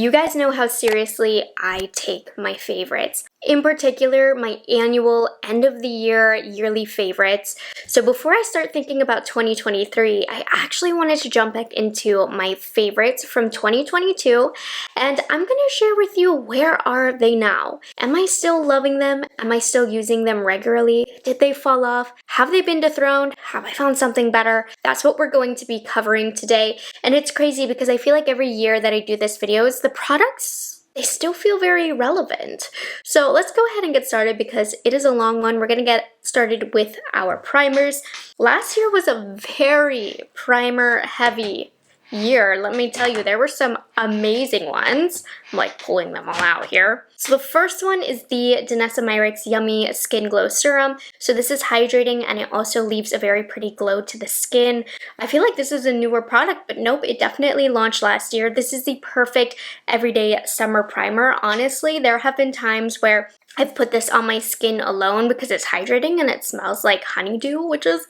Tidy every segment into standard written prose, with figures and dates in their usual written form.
You guys know how seriously I take my favorites. In particular, my annual end of the year yearly favorites. So before I start thinking about 2023, I actually wanted to jump back into my favorites from 2022, and I'm going to share with you, where are they now? Am I still loving them? Am I still using them regularly? Did they fall off? Have they been dethroned? Have I found something better? That's what we're going to be covering today. And it's crazy because I feel like every year that I do this video, the products, they still feel very relevant. So let's go ahead and get started because it is a long one. We're going to get started with our primers. Last year was a very primer heavy year. Let me tell you, there were some amazing ones. I'm like pulling them all out here. So the first one is the Danessa Myricks Yummy Skin Glow Serum. So this is hydrating and it also leaves a very pretty glow to the skin. I feel like this is a newer product, but nope, it definitely launched last year. This is the perfect everyday summer primer. Honestly, there have been times where I've put this on my skin alone because it's hydrating and it smells like honeydew, which is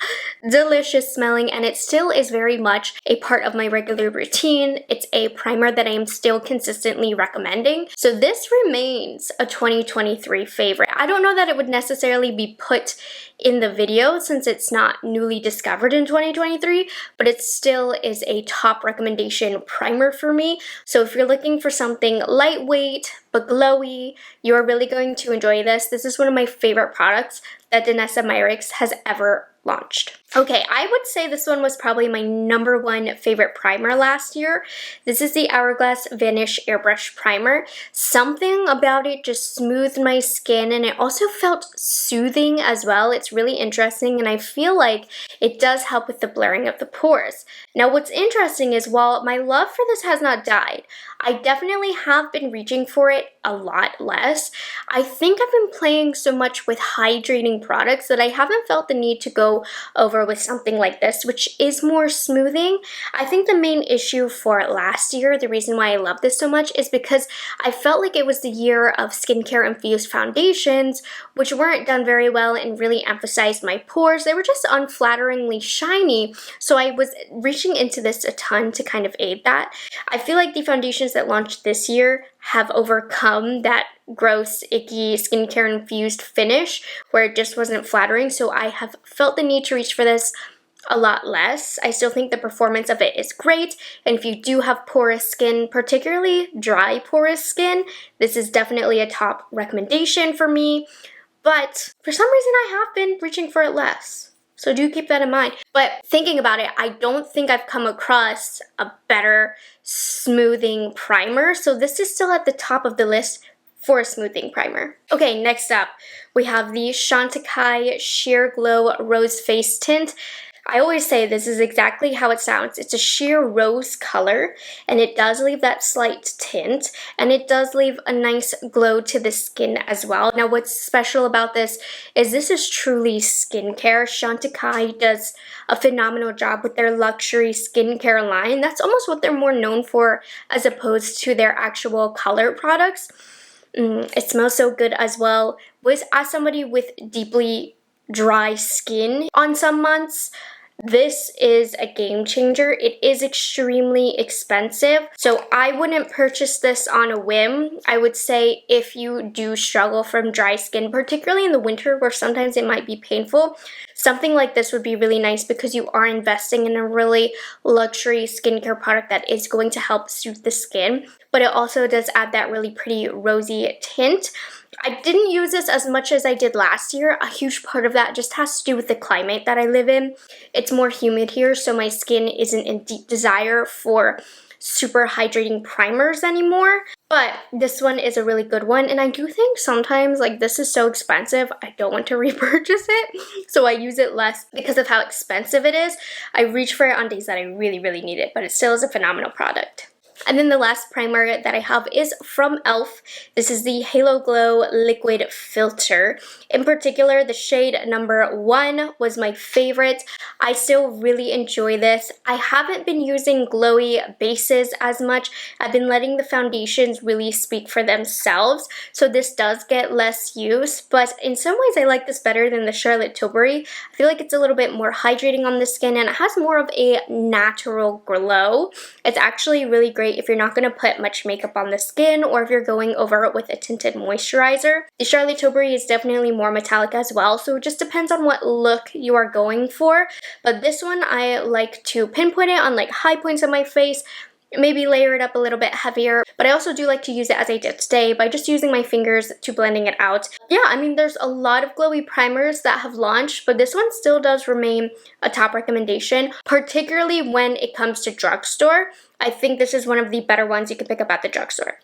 delicious smelling, and it still is very much a part of my regular routine. It's a primer that I am still consistently recommending. So this remains a 2023 favorite. I don't know that it would necessarily be put in the video since it's not newly discovered in 2023, but it still is a top recommendation primer for me. So if you're looking for something lightweight but glowy, you're really going to enjoy this. This is one of my favorite products that Danessa Myricks has ever launched. Okay, I would say this one was probably my #1 favorite primer last year. This is the Hourglass Vanish Airbrush Primer. Something about it just smoothed my skin and it also felt soothing as well. It's really interesting and I feel like it does help with the blurring of the pores. Now what's interesting is while my love for this has not died, I definitely have been reaching for it a lot less. I think I've been playing so much with hydrating products that I haven't felt the need to go over with something like this, which is more smoothing. I think the main issue for last year, the reason why I love this so much, is because I felt like it was the year of skincare infused foundations, which weren't done very well and really emphasized my pores. They were just unflatteringly shiny, so I was reaching into this a ton to kind of aid that. I feel like the foundations that launched this year have overcome that gross, icky, skincare infused finish where it just wasn't flattering, so I have felt the need to reach for this a lot less. I still think the performance of it is great, and if you do have porous skin, particularly dry porous skin, this is definitely a top recommendation for me, but for some reason I have been reaching for it less. So do keep that in mind. But thinking about it, I don't think I've come across a better smoothing primer. So this is still at the top of the list for a smoothing primer. Okay, next up, we have the Chantecaille Sheer Glow Rose Face Tint. I always say this is exactly how it sounds. It's a sheer rose color, and it does leave that slight tint, and it does leave a nice glow to the skin as well. Now, what's special about this is truly skincare. Chantecaille does a phenomenal job with their luxury skincare line. That's almost what they're more known for as opposed to their actual color products. It smells so good as well. As somebody with deeply dry skin on some months, this is a game changer. It is extremely expensive, so I wouldn't purchase this on a whim. I would say if you do struggle from dry skin, particularly in the winter where sometimes it might be painful, something like this would be really nice because you are investing in a really luxury skincare product that is going to help soothe the skin, but it also does add that really pretty rosy tint. I didn't use this as much as I did last year. A huge part of that just has to do with the climate that I live in. It's more humid here, so my skin isn't in deep desire for super hydrating primers anymore. But this one is a really good one, and I do think sometimes, like, this is so expensive, I don't want to repurchase it, so I use it less because of how expensive it is. I reach for it on days that I really, really need it, but it still is a phenomenal product. And then the last primer that I have is from e.l.f. This is the Halo Glow Liquid Filter. In particular, the shade #1 was my favorite. I still really enjoy this. I haven't been using glowy bases as much. I've been letting the foundations really speak for themselves, so this does get less use, but in some ways I like this better than the Charlotte Tilbury. I feel like it's a little bit more hydrating on the skin and it has more of a natural glow. It's actually really great great if you're not going to put much makeup on the skin or if you're going over it with a tinted moisturizer. The Charlotte Tilbury is definitely more metallic as well, so it just depends on what look you are going for. But this one, I like to pinpoint it on like high points of my face, maybe layer it up a little bit heavier, but I also do like to use it as I did today by just using my fingers to blending it out. Yeah, I mean, there's a lot of glowy primers that have launched, but this one still does remain a top recommendation, particularly when it comes to drugstore. I think this is one of the better ones you can pick up at the drugstore.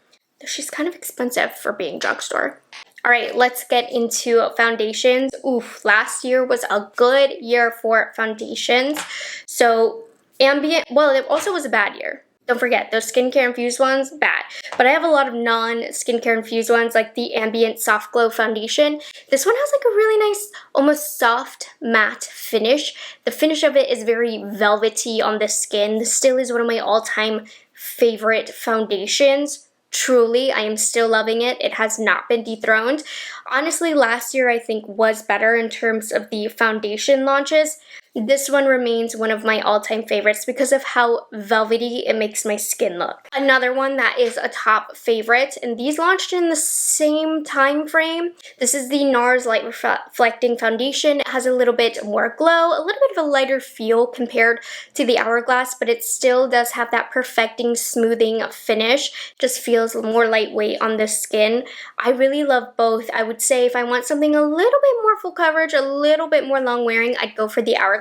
She's kind of expensive for being drugstore. All right, let's get into foundations. Oof, last year was a good year for foundations. So ambient, well, it also was a bad year. Don't forget, those skincare infused ones, bad. But I have a lot of non-skincare infused ones, like the Ambient Soft Glow Foundation. This one has like a really nice, almost soft matte finish. The finish of it is very velvety on the skin. This still is one of my all-time favorite foundations. Truly, I am still loving it. It has not been dethroned. Honestly, last year I think was better in terms of the foundation launches. This one remains one of my all-time favorites because of how velvety it makes my skin look. Another one that is a top favorite, and these launched in the same time frame. This is the NARS Light Reflecting Foundation. It has a little bit more glow, a little bit of a lighter feel compared to the Hourglass, but it still does have that perfecting, smoothing finish. Just feels more lightweight on the skin. I really love both. I would say if I want something a little bit more full coverage, a little bit more long wearing, I'd go for the Hourglass.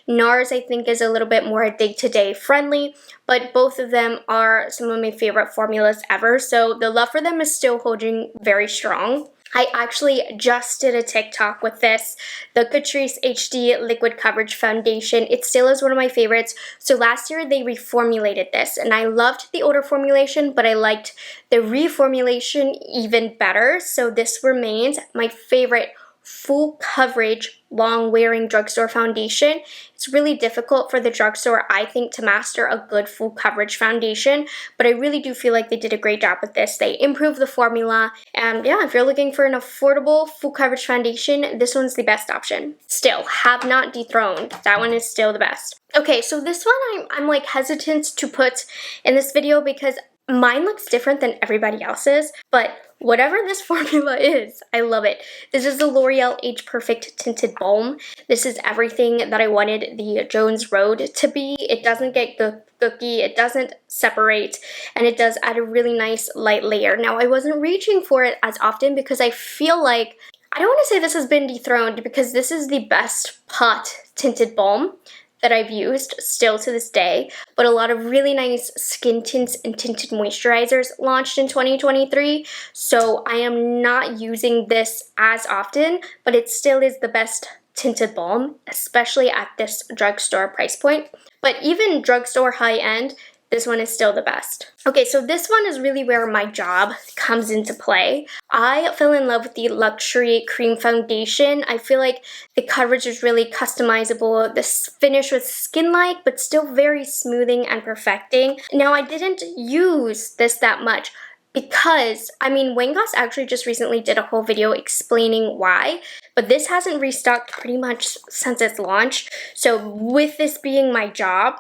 NARS, I think, is a little bit more day-to-day friendly, but both of them are some of my favorite formulas ever, so the love for them is still holding very strong. I actually just did a TikTok with this, the Catrice HD Liquid Coverage Foundation. It still is one of my favorites. So last year they reformulated this, and I loved the older formulation, but I liked the reformulation even better. So this remains my favorite full coverage, long wearing drugstore foundation. It's really difficult for the drugstore, I think, to master a good full coverage foundation, but I really do feel like they did a great job with this. They improved the formula, and yeah, if you're looking for an affordable full coverage foundation, this one's the best option. Still, have not dethroned. That one is still the best. Okay, so this one I'm like hesitant to put in this video because mine looks different than everybody else's, but whatever this formula is, I love it. This is the L'Oreal Age Perfect Tinted Balm. This is everything that I wanted the Jones Road to be. It doesn't get gooky, it doesn't separate, and it does add a really nice light layer. Now, I wasn't reaching for it as often because I feel like, I don't want to say this has been dethroned because this is the best pot tinted balm that I've used still to this day, but a lot of really nice skin tints and tinted moisturizers launched in 2023, so I am not using this as often, but it still is the best tinted balm, especially at this drugstore price point. But even drugstore high-end, this one is still the best. Okay, so this one is really where my job comes into play. I fell in love with the Luxury Cream Foundation. I feel like the coverage is really customizable. The finish was skin-like, but still very smoothing and perfecting. Now, I didn't use this that much because, I mean, Wayne Goss actually just recently did a whole video explaining why, but this hasn't restocked pretty much since its launch. So with this being my job,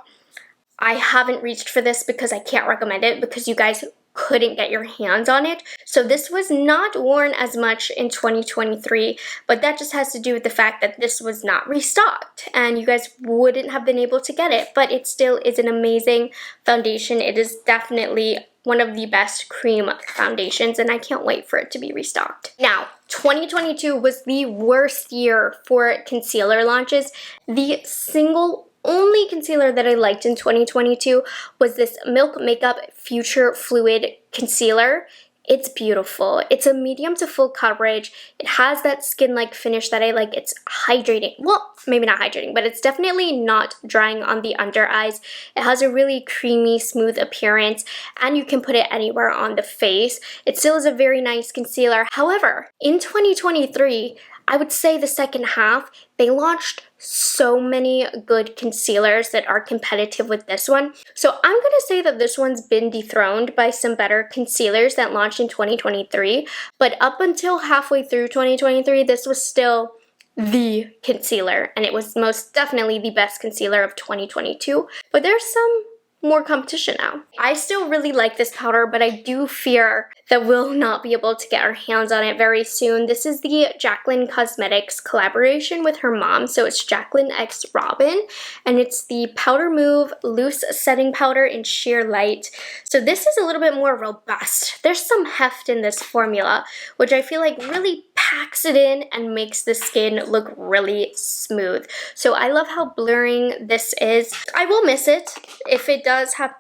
I haven't reached for this because I can't recommend it because you guys couldn't get your hands on it. So this was not worn as much in 2023, but that just has to do with the fact that this was not restocked and you guys wouldn't have been able to get it, but it still is an amazing foundation. It is definitely one of the best cream foundations and I can't wait for it to be restocked. Now, 2022 was the worst year for concealer launches. The single only concealer that I liked in 2022 was this Milk Makeup Future Fluid Concealer. It's beautiful. It's a medium to full coverage. It has that skin-like finish that I like. It's hydrating. Well, maybe not hydrating, but it's definitely not drying on the under eyes. It has a really creamy, smooth appearance, and you can put it anywhere on the face. It still is a very nice concealer. However, in 2023, I would say the second half, they launched so many good concealers that are competitive with this one. So I'm going to say that this one's been dethroned by some better concealers that launched in 2023. But up until halfway through 2023, this was still the concealer. And it was most definitely the best concealer of 2022. But there's some more competition now. I still really like this powder, but I do fear that we'll not be able to get our hands on it very soon. This is the Jaclyn Cosmetics collaboration with her mom. So it's Jaclyn x Robin, and it's the Powder Move Loose Setting Powder in Sheer Light. So this is a little bit more robust. There's some heft in this formula, which I feel like really packs it in and makes the skin look really smooth. So I love how blurring this is. I will miss it if it does have,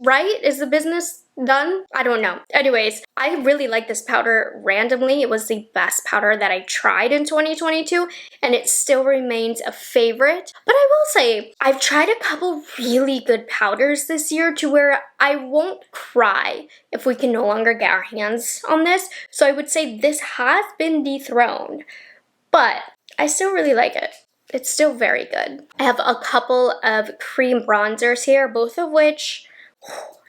right? Is the business done? I don't know. Anyways, I really like this powder randomly. It was the best powder that I tried in 2022, and it still remains a favorite. But I will say, I've tried a couple really good powders this year to where I won't cry if we can no longer get our hands on this. So I would say this has been dethroned, but I still really like it. It's still very good. I have a couple of cream bronzers here, both of which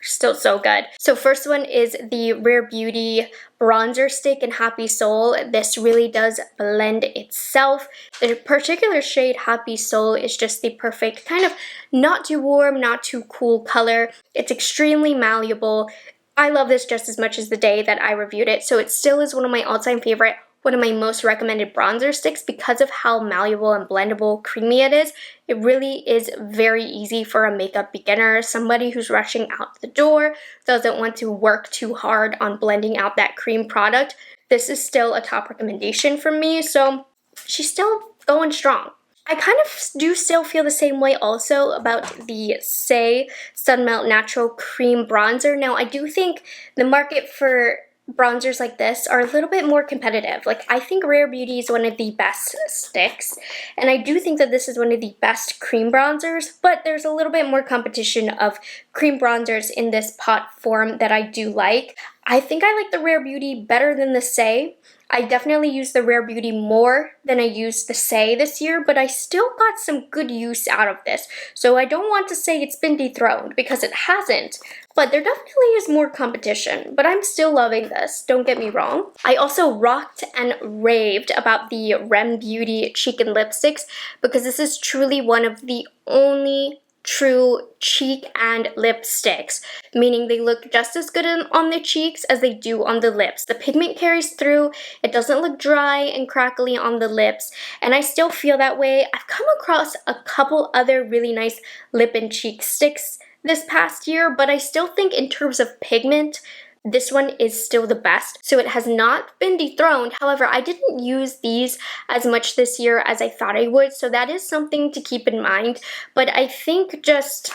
still so good. So first one is the Rare Beauty bronzer stick in Happy Soul. This really does blend itself. The particular shade Happy Soul is just the perfect kind of not too warm, not too cool color. It's extremely malleable. I love this just as much as the day that I reviewed it, so it still is one of my all-time favorite, one of my most recommended bronzer sticks because of how malleable and blendable, creamy it is. It really is very easy for a makeup beginner, somebody who's rushing out the door, doesn't want to work too hard on blending out that cream product. This is still a top recommendation from me, so she's still going strong. I kind of do still feel the same way also about the Say Sunmelt Natural Cream Bronzer. Now, I do think the market for bronzers like this are a little bit more competitive. Like, I think Rare Beauty is one of the best sticks, and I do think that this is one of the best cream bronzers, but there's a little bit more competition of cream bronzers in this pot form that I do like. I think I like the Rare Beauty better than the Say. I definitely use the Rare Beauty more than I used the Say this year, but I still got some good use out of this. So I don't want to say it's been dethroned, because it hasn't, but there definitely is more competition. But I'm still loving this, don't get me wrong. I also rocked and raved about the Rem Beauty cheek and lipsticks, because this is truly one of the only true cheek and lipsticks, meaning they look just as good on the cheeks as they do on the lips. The pigment carries through, it doesn't look dry and crackly on the lips, and I still feel that way. I've come across a couple other really nice lip and cheek sticks this past year, but I still think in terms of pigment, this one is still the best, so it has not been dethroned. However, I didn't use these as much this year as I thought I would, so that is something to keep in mind. But I think just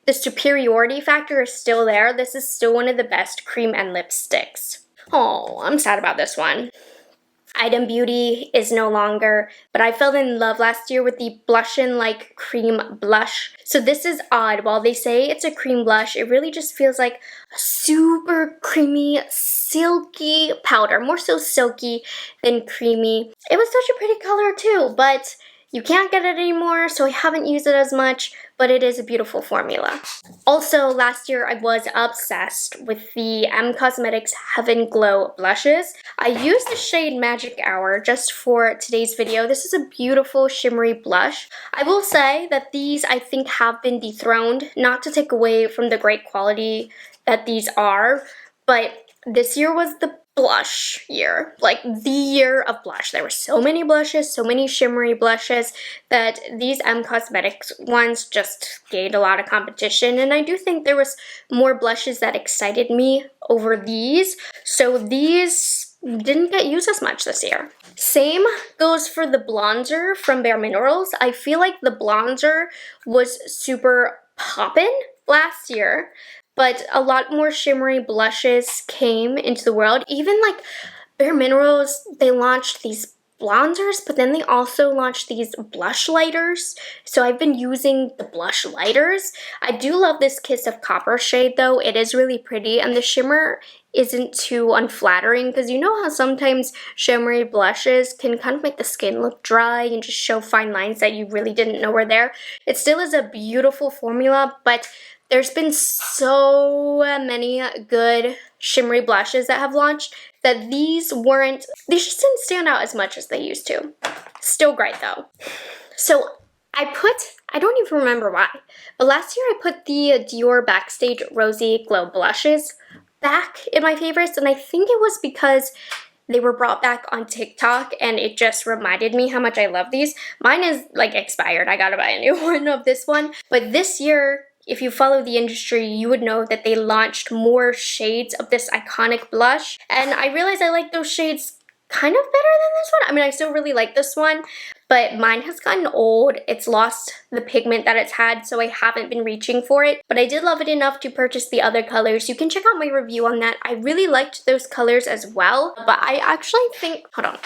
the superiority factor is still there. This is still one of the best cream and lipsticks. Oh, I'm sad about this one. Item Beauty is no longer, but I fell in love last year with the Blushin' Like Cream Blush. So this is odd. While they say it's a cream blush, it really just feels like a super creamy, silky powder. More so silky than creamy. It was such a pretty color too, but you can't get it anymore, so I haven't used it as much, but it is a beautiful formula. Also, last year I was obsessed with the Cosmetics Heaven Glow blushes. I used the shade Magic Hour just for today's video. This is a beautiful shimmery blush. I will say that these, I think, have been dethroned, not to take away from the great quality that these are, but this year was the blush year, like the year of blush. There were so many blushes, so many shimmery blushes, that these Cosmetics ones just gained a lot of competition, and I do think there was more blushes that excited me over these, so these didn't get used as much this year. Same goes for the bronzer from Bare Minerals. I feel like the bronzer was super poppin' last year, but a lot more shimmery blushes came into the world. Even like Bare Minerals, they launched these bronzers, but then they also launched these blush lighters. So I've been using the blush lighters. I do love this Kiss of Copper shade though. It is really pretty, and the shimmer isn't too unflattering, because you know how sometimes shimmery blushes can kind of make the skin look dry and just show fine lines that you really didn't know were there. It still is a beautiful formula, but there's been so many good shimmery blushes that have launched that these just didn't stand out as much as they used to. Still great though. So I put I don't even remember why. But last year I put the Dior Backstage Rosy Glow Blushes back in my favorites, and I think it was because they were brought back on TikTok and it just reminded me how much I love these. Mine is like expired. I gotta buy a new one of this one. But this year, if you follow the industry, you would know that they launched more shades of this iconic blush. And I realized I like those shades kind of better than this one. I mean, I still really like this one, but mine has gotten old. It's lost the pigment that it's had, so I haven't been reaching for it. But I did love it enough to purchase the other colors. You can check out my review on that. I really liked those colors as well, but I actually think, hold on.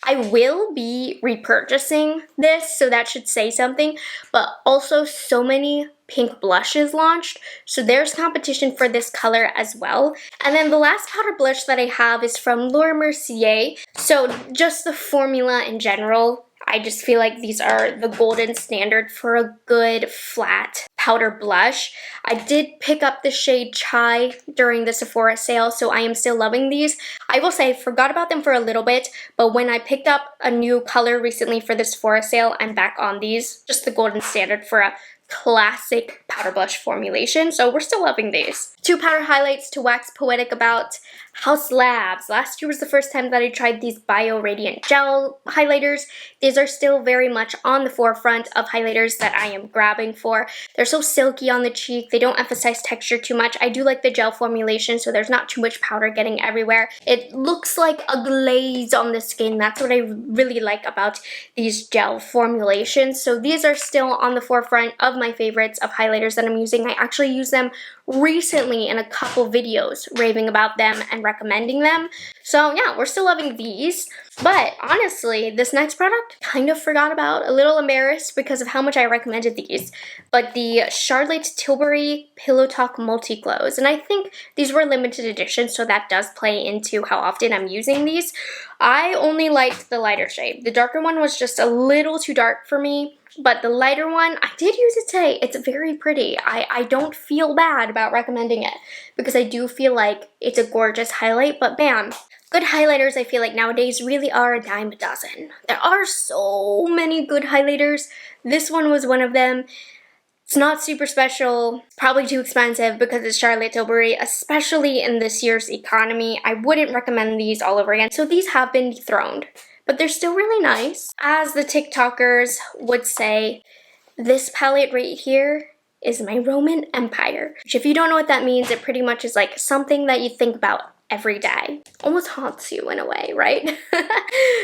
I will be repurchasing this, so that should say something, but also so many pink blushes launched, so there's competition for this color as well. And then the last powder blush that I have is from Laura Mercier. So just the formula in general, I just feel like these are the golden standard for a good flat powder blush. I did pick up the shade Chai during the Sephora sale, so I am still loving these. I will say I forgot about them for a little bit, but when I picked up a new color recently for the Sephora sale, I'm back on these. Just the golden standard for a classic powder blush formulation, so we're still loving these. Two powder highlights to wax poetic about. Haus Labs. Last year was the first time that I tried these Bio Radiant Gel highlighters. These are still very much on the forefront of highlighters that I am grabbing for. They're so silky on the cheek. They don't emphasize texture too much. I do like the gel formulation, so there's not too much powder getting everywhere. It looks like a glaze on the skin. That's what I really like about these gel formulations. So these are still on the forefront of my favorites of highlighters that I'm using. I actually use them recently in a couple videos raving about them and recommending them. So yeah, we're still loving these. But honestly, this next product kind of forgot about, a little embarrassed because of how much I recommended these. But the Charlotte Tilbury Pillow Talk Multi Glows, and I think these were limited edition, so that does play into how often I'm using these. I only liked the lighter shade. The darker one was just a little too dark for me. But the lighter one, I did use it today. It's very pretty. I don't feel bad about recommending it because I do feel like it's a gorgeous highlight, but bam. Good highlighters, I feel like nowadays really are a dime a dozen. There are so many good highlighters. This one was one of them. It's not super special, probably too expensive because it's Charlotte Tilbury, especially in this year's economy. I wouldn't recommend these all over again. So these have been dethroned, but they're still really nice. As the TikTokers would say, this palette right here is my Roman Empire. Which, if you don't know what that means, it pretty much is like something that you think about every day. Almost haunts you in a way, right?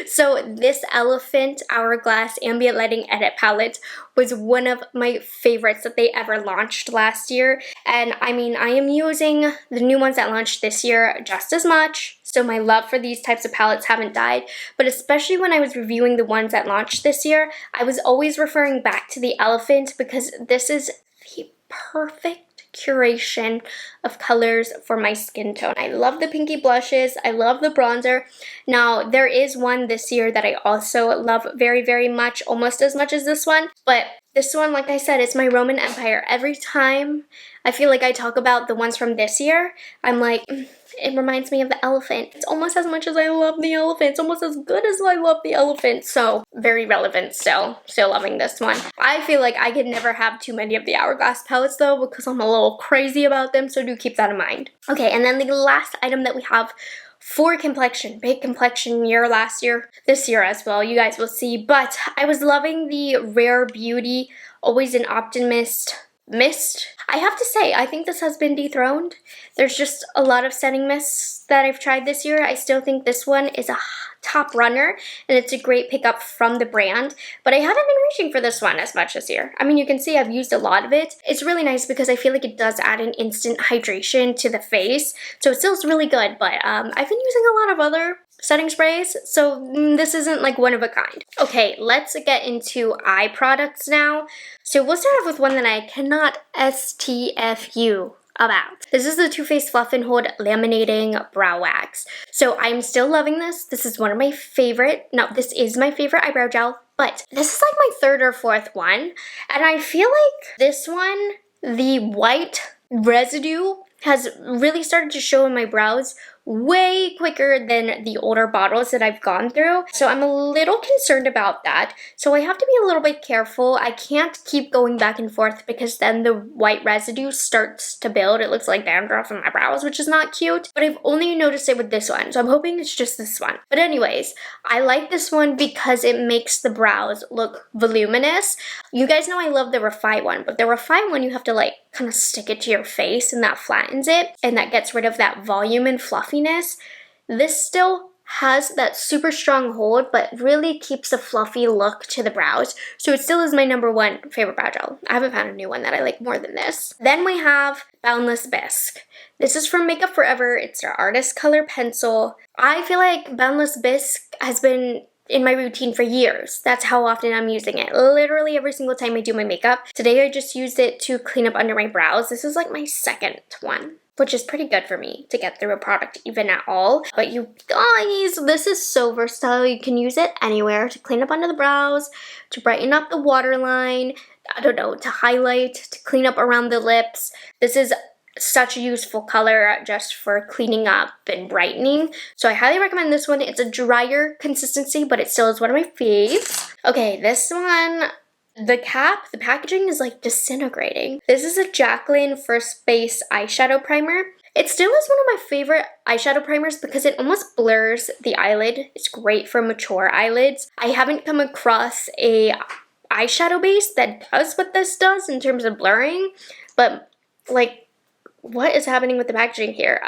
So this Elephant Hourglass Ambient Lighting Edit palette was one of my favorites that they ever launched last year. And I mean, I am using the new ones that launched this year just as much. So my love for these types of palettes haven't died. But especially when I was reviewing the ones that launched this year, I was always referring back to the Elephant because this is the perfect curation of colors for my skin tone. I love the pinky blushes. I love the bronzer. Now, there is one this year that I also love very, very much, almost as much as this one. But this one, like I said, it's my Roman Empire. Every time I feel like I talk about the ones from this year, I'm like, it reminds me of the Elephant. It's almost as much as I love the Elephant. It's almost as good as I love the Elephant. So very relevant still. Still loving this one. I feel like I could never have too many of the Hourglass palettes though because I'm a little crazy about them. So do keep that in mind. Okay, and then the last item that we have for Complexion. Big Complexion year last year. This year as well. You guys will see. But I was loving the Rare Beauty Always an Optimist Mist. I have to say, I think this has been dethroned. There's just a lot of setting mists that I've tried this year. I still think this one is a top runner, and it's a great pickup from the brand, but I haven't been reaching for this one as much this year. I mean, you can see I've used a lot of it. It's really nice because I feel like it does add an instant hydration to the face, so it still is really good, but I've been using a lot of other setting sprays, so this isn't like one of a kind. Okay, let's get into eye products now. So we'll start off with one that I cannot STFU about. This is the Too Faced Fluff and Hold Laminating Brow Wax. So I'm still loving this. This is one of my favorite, no, this is my favorite eyebrow gel, but this is like my third or fourth one. And I feel like this one, the white residue has really started to show in my brows way quicker than the older bottles that I've gone through. So I'm a little concerned about that. So I have to be a little bit careful. I can't keep going back and forth because then the white residue starts to build. It looks like dandruff in my brows, which is not cute. But I've only noticed it with this one. So I'm hoping it's just this one. But anyways, I like this one because it makes the brows look voluminous. You guys know I love the Rephr one, but the Rephr one you have to like kind of stick it to your face and that flattens it and that gets rid of that volume and fluffiness. This still has that super strong hold but really keeps a fluffy look to the brows. So it still is my #1 favorite brow gel. I haven't found a new one that I like more than this. Then we have Boundless Bisque. This is from Makeup Forever. It's their Artist Color Pencil. I feel like Boundless Bisque has been in my routine for years. That's how often I'm using it. Literally every single time I do my makeup. Today I just used it to clean up under my brows. This is like my second one, which is pretty good for me to get through a product even at all. But you guys, this is so versatile. You can use it anywhere to clean up under the brows, to brighten up the waterline, I don't know, to highlight, to clean up around the lips. This is such a useful color just for cleaning up and brightening. So I highly recommend this one. It's a drier consistency, but it still is one of my faves. Okay, this one, the packaging is like disintegrating. This is a Jaclyn First Base eyeshadow primer. It still is one of my favorite eyeshadow primers because it almost blurs the eyelid. It's great for mature eyelids. I haven't come across a eyeshadow base that does what this does in terms of blurring, but like, what is happening with the packaging here?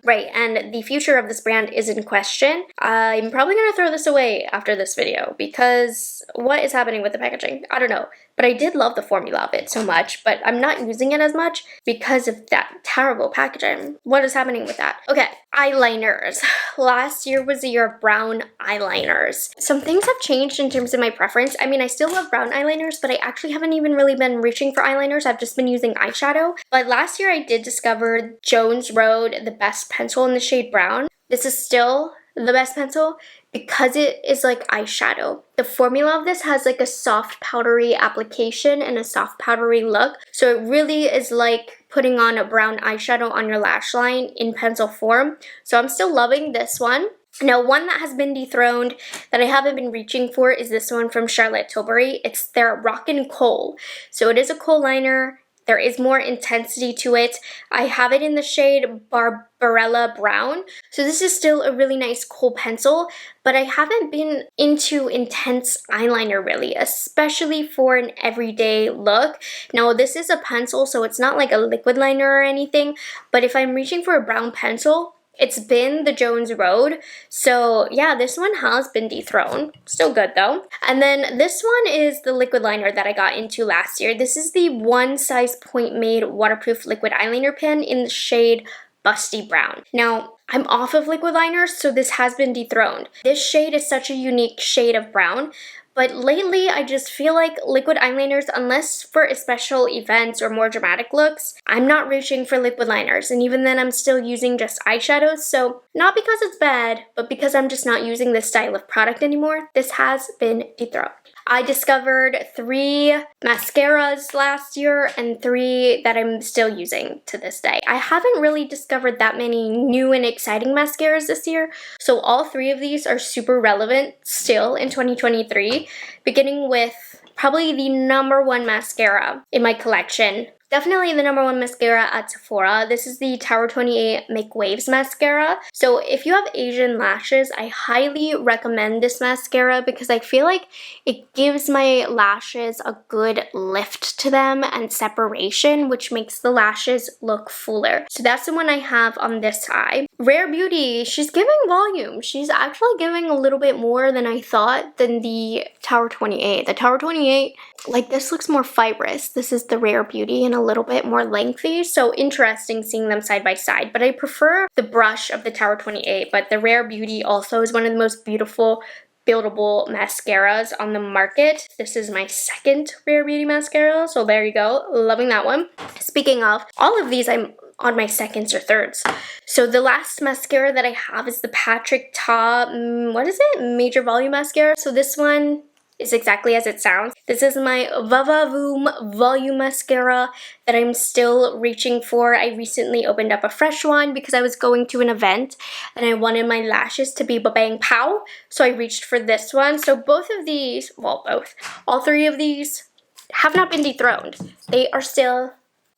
Right, and the future of this brand is in question. I'm probably gonna throw this away after this video because what is happening with the packaging? I don't know. But I did love the formula of it so much, but I'm not using it as much because of that terrible packaging. What is happening with that? Okay, eyeliners. Last year was the year of brown eyeliners. Some things have changed in terms of my preference. I mean, I still love brown eyeliners, but I actually haven't even really been reaching for eyeliners. I've just been using eyeshadow. But last year I did discover Jones Road, the best pencil in the shade brown. This is still the best pencil because it is like eyeshadow. The formula of this has like a soft powdery application and a soft powdery look. So it really is like putting on a brown eyeshadow on your lash line in pencil form. So I'm still loving this one. Now, one that has been dethroned that I haven't been reaching for is this one from Charlotte Tilbury. It's their Rockin' Kohl. So it is a kohl liner. There is more intensity to it. I have it in the shade Barbarella Brown. So this is still a really nice kohl pencil, but I haven't been into intense eyeliner really, especially for an everyday look. Now this is a pencil, so it's not like a liquid liner or anything, but if I'm reaching for a brown pencil, it's been the Jones Road. So yeah, this one has been dethroned. Still good though. And then this one is the liquid liner that I got into last year. This is the One Size Point Made waterproof liquid eyeliner pen in the shade Busty Brown. Now, I'm off of liquid liners, so this has been dethroned. This shade is such a unique shade of brown, but lately I just feel like liquid eyeliners, unless for special events or more dramatic looks, I'm not reaching for liquid liners. And even then I'm still using just eyeshadows. So not because it's bad, but because I'm just not using this style of product anymore. This has been dethroned. I discovered 3 mascaras last year and 3 that I'm still using to this day. I haven't really discovered that many new and exciting mascaras this year, so all 3 of these are super relevant still in 2023, beginning with probably the #1 mascara in my collection. Definitely the #1 mascara at Sephora. This is the Tower 28 Make Waves mascara. So if you have Asian lashes, I highly recommend this mascara because I feel like it gives my lashes a good lift to them and separation, which makes the lashes look fuller. So that's the one I have on this eye. Rare Beauty, she's giving volume. She's actually giving a little bit more than I thought than the Tower 28. The Tower 28, like this looks more fibrous. This is the Rare Beauty and a little bit more lengthy, so interesting seeing them side by side. But I prefer the brush of the Tower 28, but the Rare Beauty also is one of the most beautiful buildable mascaras on the market. This is my second Rare Beauty mascara, so there you go. Loving that one. Speaking of, all of these I'm on my seconds or thirds. So the last mascara that I have is the Patrick Ta, what is it? Major Volume Mascara. So this one is exactly as it sounds. This is my Vavavoom Volume Mascara that I'm still reaching for. I recently opened up a fresh one because I was going to an event and I wanted my lashes to be ba-bang pow, so I reached for this one. So both of these, well, both, all three of these have not been dethroned. They are still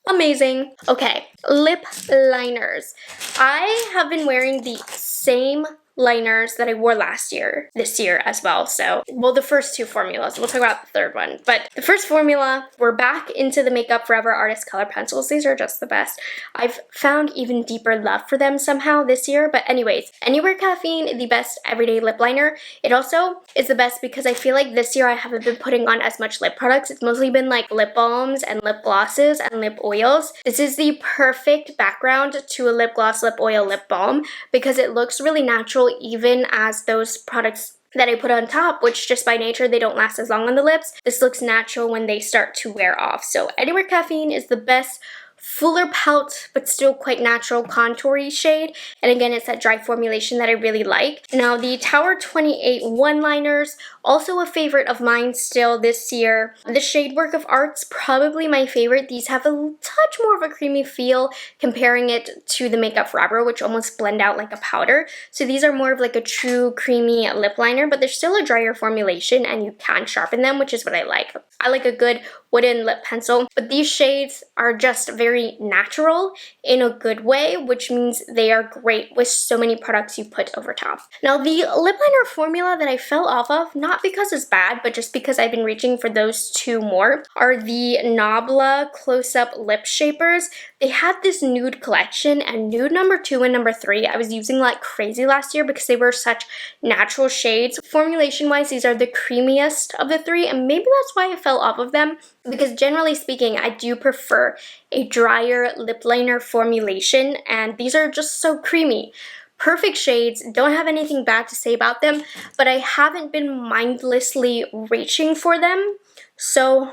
amazing. Okay, lip liners. I have been wearing the same liners that I wore last year, this year as well. So, well, the first two formulas. We'll talk about the third one. But the first formula, we're back into the Makeup Forever Artist Color Pencils. These are just the best. I've found even deeper love for them somehow this year. But anyways, Anywhere Caffeine, the best everyday lip liner. It also is the best because I feel like this year I haven't been putting on as much lip products. It's mostly been like lip balms and lip glosses and lip oils. This is the perfect background to a lip gloss, lip oil, lip balm because it looks really natural even as those products that I put on top, which just by nature, they don't last as long on the lips. This looks natural when they start to wear off. So Anywhere Caffeine is the best fuller pout, but still quite natural contoury shade. And again, it's that dry formulation that I really like. Now, the Tower 28 one-liners, also a favorite of mine still this year. The shade Work of Art's probably my favorite. These have a touch more of a creamy feel comparing it to the Makeup Forever, which almost blend out like a powder. So these are more of like a true creamy lip liner, but they're still a drier formulation and you can sharpen them, which is what I like. I like a good wooden lip pencil, but these shades are just very natural in a good way, which means they are great with so many products you put over top. Now, the lip liner formula that I fell off of, not because it's bad, but just because I've been reaching for those two more, are the Nabla Close-Up Lip Shapers. They had this nude collection, and nude number 2 and number 3 I was using like crazy last year because they were such natural shades. Formulation-wise, these are the creamiest of the three, and maybe that's why I fell off of them, because generally speaking, I do prefer a drier lip liner formulation, and these are just so creamy. Perfect shades, don't have anything bad to say about them, but I haven't been mindlessly reaching for them. So,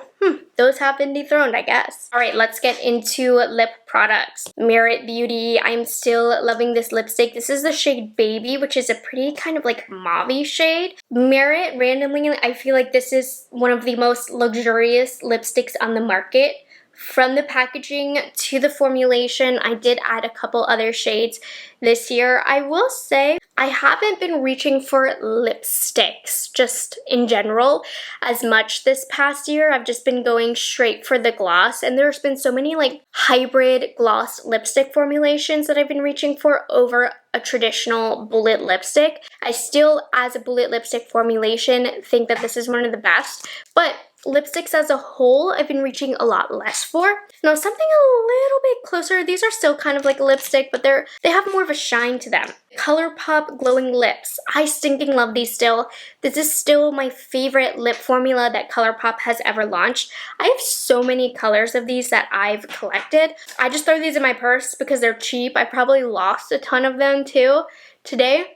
those have been dethroned, I guess. All right, let's get into lip products. Merit Beauty, I'm still loving this lipstick. This is the shade Baby, which is a pretty kind of like mauve-y shade. Merit, randomly, I feel like this is one of the most luxurious lipsticks on the market. From the packaging to the formulation, I did add a couple other shades this year. I will say I haven't been reaching for lipsticks just in general as much this past year. I've just been going straight for the gloss, and there's been so many like hybrid gloss lipstick formulations that I've been reaching for over a traditional bullet lipstick. I still, as a bullet lipstick formulation, think that this is one of the best, but lipsticks as a whole, I've been reaching a lot less for. Now, something a little bit closer, these are still kind of like a lipstick, but they have more of a shine to them. ColourPop Glowing Lips. I stinking love these still. This is still my favorite lip formula that ColourPop has ever launched. I have so many colors of these that I've collected. I just throw these in my purse because they're cheap. I probably lost a ton of them too. Today,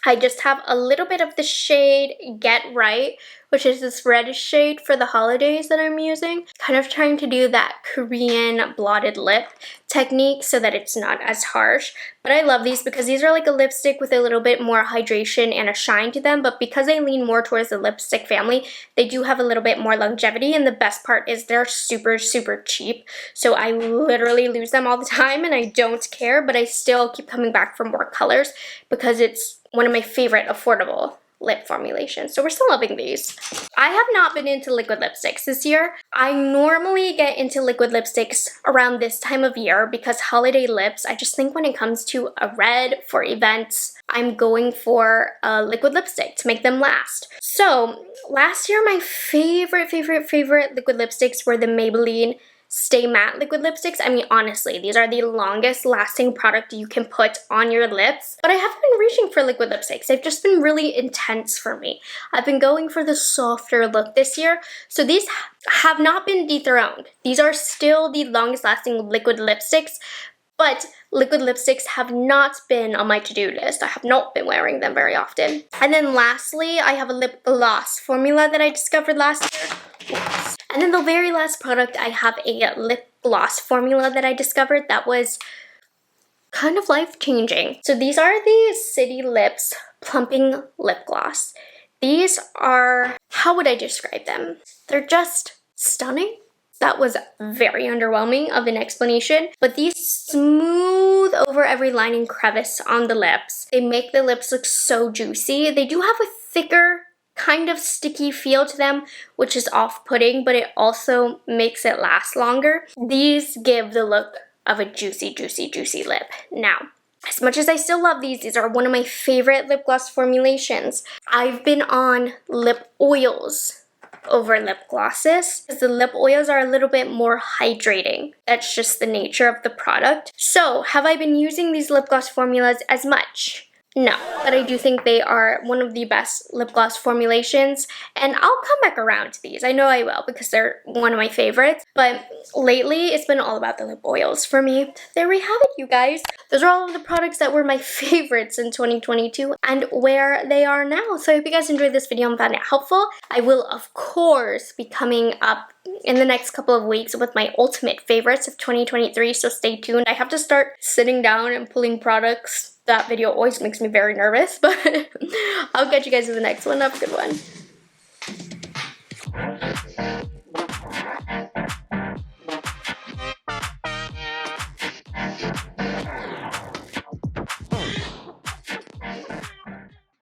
I just have a little bit of the shade Get Right, which is this reddish shade for the holidays that I'm using. Kind of trying to do that Korean blotted lip technique so that it's not as harsh. But I love these because these are like a lipstick with a little bit more hydration and a shine to them. But because they lean more towards the lipstick family, they do have a little bit more longevity. And the best part is they're super, super cheap. So I literally lose them all the time and I don't care. But I still keep coming back for more colors because it's one of my favorite affordable lip formulations. So we're still loving these. I have not been into liquid lipsticks this year. I normally get into liquid lipsticks around this time of year because holiday lips, I just think when it comes to a red for events, I'm going for a liquid lipstick to make them last. So last year, my favorite liquid lipsticks were the Maybelline Stay Matte liquid lipsticks. I mean, honestly, these are the longest lasting product you can put on your lips. But I haven't been reaching for liquid lipsticks. They've just been really intense for me. I've been going for the softer look this year. So these have not been dethroned. These are still the longest lasting liquid lipsticks. But liquid lipsticks have not been on my to-do list. I have not been wearing them very often. And then lastly, I have a lip gloss formula that I discovered last year. And then the very last product, I have a lip gloss formula that I discovered that was kind of life-changing. So these are the City Lips Plumping Lip Gloss. These are how would I describe them? They're just stunning. That was very underwhelming of an explanation, but these smooth over every line and crevice on the lips. They make the lips look so juicy. They do have a thicker, kind of sticky feel to them, which is off-putting, but it also makes it last longer. These give the look of a juicy, juicy, juicy lip. Now, as much as I still love these are one of my favorite lip gloss formulations. I've been on lip oils over lip glosses because the lip oils are a little bit more hydrating. That's just the nature of the product. So, have I been using these lip gloss formulas as much? No, but I do think they are one of the best lip gloss formulations, and I'll come back around to these. I know I will because they're one of my favorites, but lately it's been all about the lip oils for me. There we have it, you guys. Those are all of the products that were my favorites in 2022 and where they are now. So I hope you guys enjoyed this video and found it helpful. I will, of course, be coming up in the next couple of weeks with my ultimate favorites of 2023, so stay tuned. I have to start sitting down and pulling products. That video always makes me very nervous, but I'll catch you guys in the next one. Have a good one.